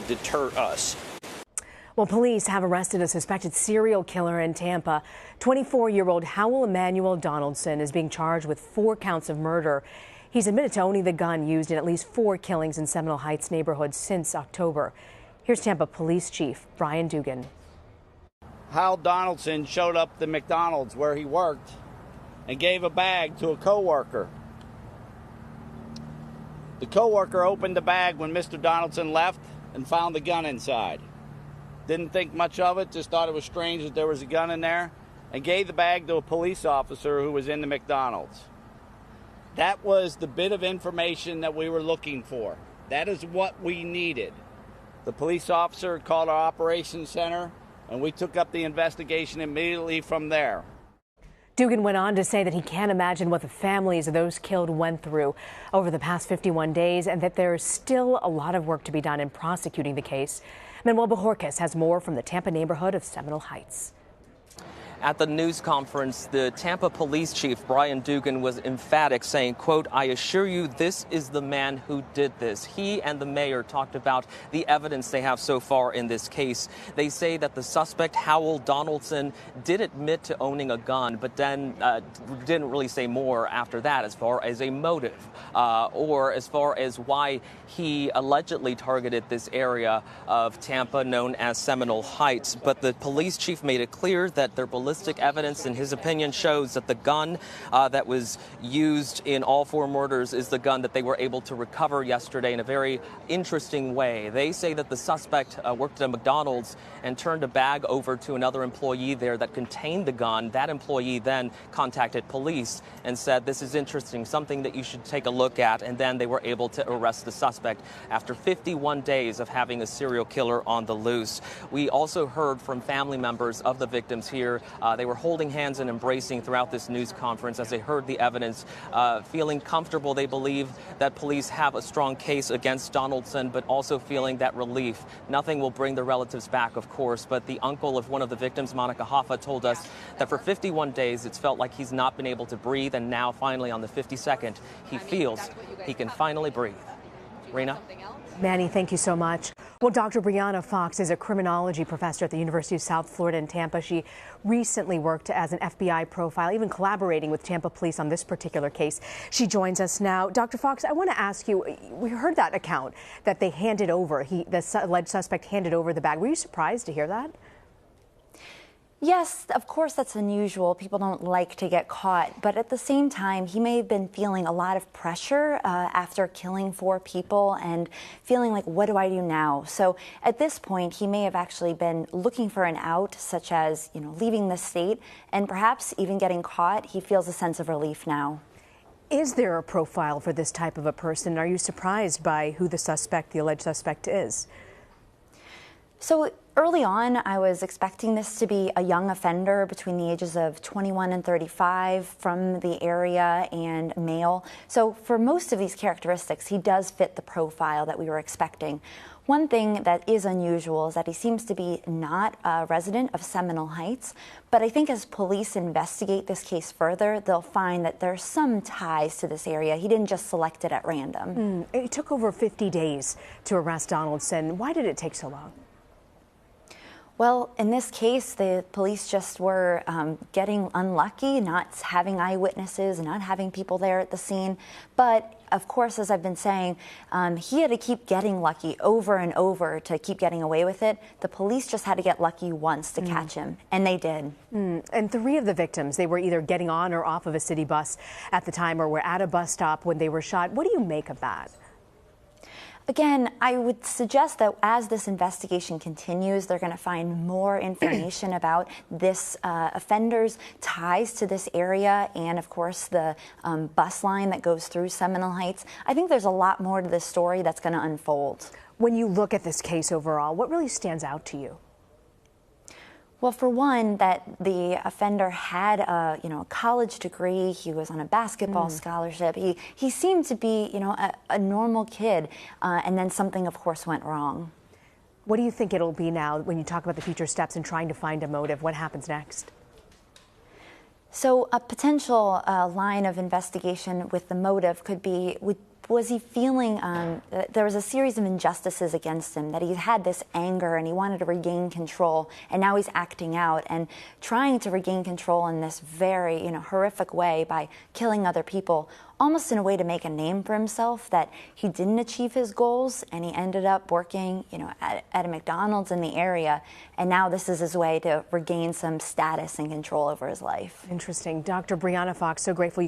deter us. Well, police have arrested a suspected serial killer in Tampa. 24-year-old Howell Emanuel Donaldson is being charged with 4 counts of murder. He's admitted to owning the gun used in at least 4 killings in Seminole Heights neighborhood since October. Here's Tampa Police Chief Brian Dugan. Howell Donaldson showed up at the McDonald's where he worked and gave a bag to a coworker. The coworker opened the bag when Mr. Donaldson left and found the gun inside. Didn't think much of it, just thought it was strange that there was a gun in there, and gave the bag to a police officer who was in the McDonald's. That was the bit of information that we were looking for. That is what we needed. The police officer called our operations center, and we took up the investigation immediately from there. Dugan went on to say that he can't imagine what the families of those killed went through over the past 51 days and that there is still a lot of work to be done in prosecuting the case. Manuel Bojorquez has more from the Tampa neighborhood of Seminole Heights. At the news conference, the Tampa police chief, Brian Dugan, was emphatic, saying, quote, "I assure you this is the man who did this." He and the mayor talked about the evidence they have so far in this case. They say that the suspect, Howell Donaldson, did admit to owning a gun, but then didn't really say more after that as far as a motive or as far as why he allegedly targeted this area of Tampa known as Seminole Heights. But the police chief made it clear that their ballistic evidence, in his opinion, shows that the gun that was used in all 4 murders is the gun that they were able to recover yesterday in a very interesting way. They say that the suspect worked at a McDonald's and turned a bag over to another employee there that contained the gun. That employee then contacted police and said, "This is interesting, something that you should take a look at." And then they were able to arrest the suspect after 51 days of having a serial killer on the loose. We also heard from family members of the victims here. They were holding hands and embracing throughout this news conference as they heard the evidence, feeling comfortable. They believe that police have a strong case against Donaldson, but also feeling that relief. Nothing will bring the relatives back, of course, but the uncle of one of the victims, Monica Hoffa, told us that for 51 days it's felt like he's not been able to breathe, and now finally on the 52nd he feels he can finally breathe. Rena? Manny, thank you so much. Well, Dr. Bryanna Fox is a criminology professor at the University of South Florida in Tampa. She recently worked as an FBI profile, even collaborating with Tampa police on this particular case. She joins us now. Dr. Fox, I want to ask you, we heard that account that they handed over, the alleged suspect handed over the bag. Were you surprised to hear that? Yes, of course that's unusual. People don't like to get caught. But at the same time, he may have been feeling a lot of pressure after killing 4 people and feeling like, what do I do now? So at this point, he may have actually been looking for an out, such as, leaving the state and perhaps even getting caught. He feels a sense of relief now. Is there a profile for this type of a person? Are you surprised by who the alleged suspect is? So early on, I was expecting this to be a young offender between the ages of 21 and 35 from the area and male. So for most of these characteristics, he does fit the profile that we were expecting. One thing that is unusual is that he seems to be not a resident of Seminole Heights, but I think as police investigate this case further, they'll find that there's some ties to this area. He didn't just select it at random. It took over 50 days to arrest Donaldson. Why did it take so long? Well, in this case, the police just were getting unlucky, not having eyewitnesses, not having people there at the scene. But of course, as I've been saying, he had to keep getting lucky over and over to keep getting away with it. The police just had to get lucky once to catch him, and they did. And 3 of the victims, they were either getting on or off of a city bus at the time or were at a bus stop when they were shot. What do you make of that? Again, I would suggest that as this investigation continues, they're going to find more information about this offender's ties to this area and, of course, the bus line that goes through Seminole Heights. I think there's a lot more to this story that's going to unfold. When you look at this case overall, what really stands out to you? Well, for one, that the offender had a college degree. He was on a basketball scholarship. He seemed to be a normal kid, and then something, of course, went wrong. What do you think it'll be now when you talk about the future steps in trying to find a motive? What happens next? So a potential line of investigation with the motive could be Was he feeling that there was a series of injustices against him, that he had this anger and he wanted to regain control, and now he's acting out and trying to regain control in this very, horrific way by killing other people, almost in a way to make a name for himself, that he didn't achieve his goals and he ended up working, at a McDonald's in the area, and now this is his way to regain some status and control over his life. Interesting. Dr. Bryanna Fox, so grateful you